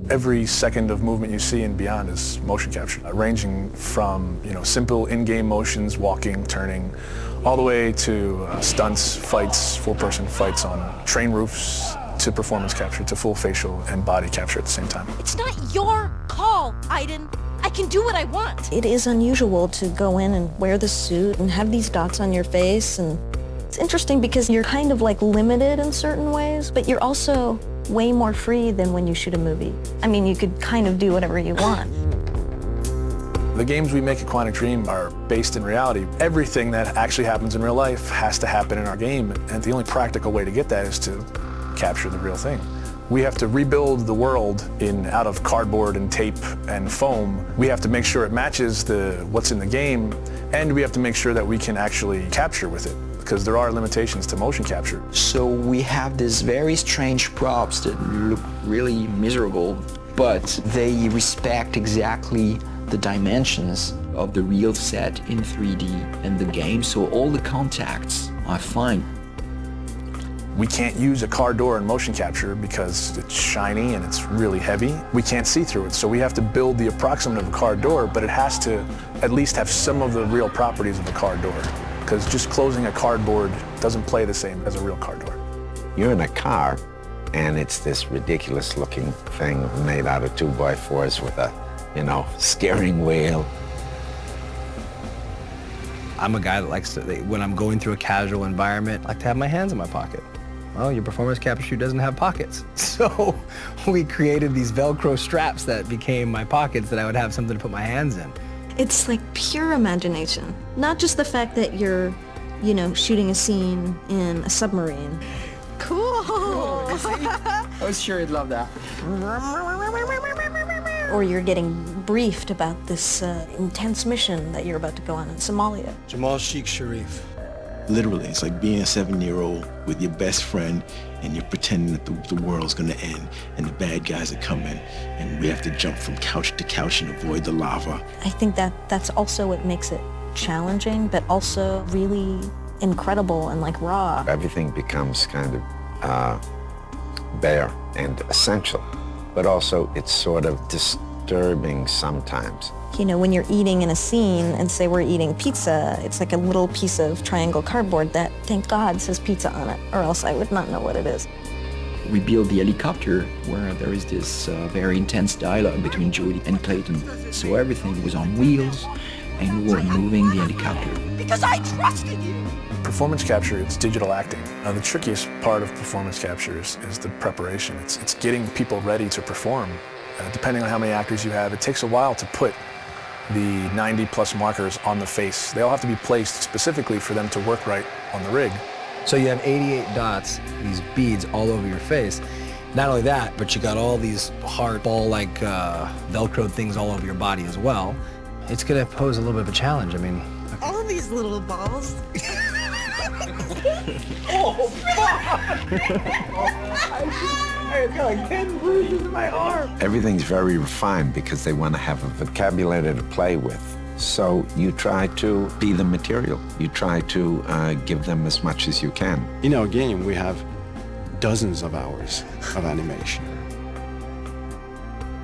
Every second of movement you see in Beyond is motion capture, ranging from simple in-game motions, walking, turning, all the way to stunts, fights, full-person fights on train roofs, to performance capture, to full facial and body capture at the same time. It's not your call, Aiden. I can do what I want. It is unusual to go in and wear the suit and have these dots on your face, and it's interesting because you're kind of like limited in certain ways, but you're also way more free than when you shoot a movie. I mean, you could kind of do whatever you want. The games we make at Quantic Dream are based in reality. Everything that actually happens in real life has to happen in our game, and the only practical way to get that is to capture the real thing. We have to rebuild the world out of cardboard and tape and foam. We have to make sure it matches what's in the game, and we have to make sure that we can actually capture with it, because there are limitations to motion capture. So we have these very strange props that look really miserable, but they respect exactly the dimensions of the real set in 3D and the game, so all the contacts are fine. We can't use a car door in motion capture because it's shiny and it's really heavy. We can't see through it, so we have to build the approximate of a car door, but it has to at least have some of the real properties of a car door, because just closing a cardboard doesn't play the same as a real car door. You're in a car, and it's this ridiculous-looking thing made out of 2x4s with a, steering wheel. I'm a guy that likes to, when I'm going through a casual environment, I like to have my hands in my pocket. Well, your performance capture suit doesn't have pockets. So we created these Velcro straps that became my pockets that I would have something to put my hands in. It's like pure imagination. Not just the fact that you're, shooting a scene in a submarine. Cool. I was sure you'd love that. Or you're getting briefed about this intense mission that you're about to go on in Somalia. Jamal Sheikh Sharif. Literally, it's like being a 7-year-old with your best friend and you're pretending that the world's gonna end and the bad guys are coming and we have to jump from couch to couch and avoid the lava. I think that's also what makes it challenging, but also really incredible and like raw. Everything becomes kind of bare and essential, but also it's sort of disturbing sometimes. When you're eating in a scene and say we're eating pizza, it's like a little piece of triangle cardboard that, thank God, says pizza on it, or else I would not know what it is. We built the helicopter where there is this very intense dialogue between Jody and Clayton. So everything was on wheels and we were moving the helicopter. Because I trusted you. Performance capture, it's digital acting. The trickiest part of performance capture is the preparation. It's getting people ready to perform. Depending on how many actors you have, it takes a while to put the 90+ markers on the face. They all have to be placed specifically for them to work right on the rig. So you have 88 dots, these beads all over your face. Not only that, but you got all these hard ball-like Velcro things all over your body as well. It's gonna pose a little bit of a challenge. I mean, All these little balls. I've got like 10 bruises in my arm. Everything's very refined because they want to have a vocabulary to play with. So you try to be the material. You try to give them as much as you can. In our game, we have dozens of hours of animation.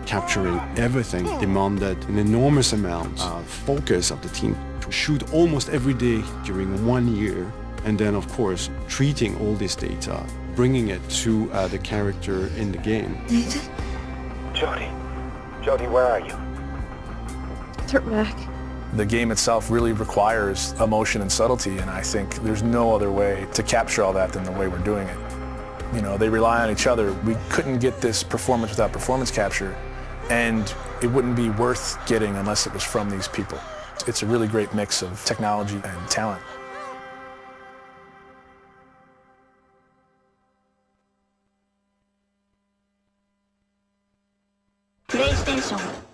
Capturing everything demanded an enormous amount of focus of the team to shoot almost every day during 1 year. And then, of course, treating all this data, bringing it to the character in the game. Nathan? Jody, where are you? They're back. The game itself really requires emotion and subtlety, and I think there's no other way to capture all that than the way we're doing it. They rely on each other. We couldn't get this performance without performance capture, and it wouldn't be worth getting unless it was from these people. It's a really great mix of technology and talent. プレイステーション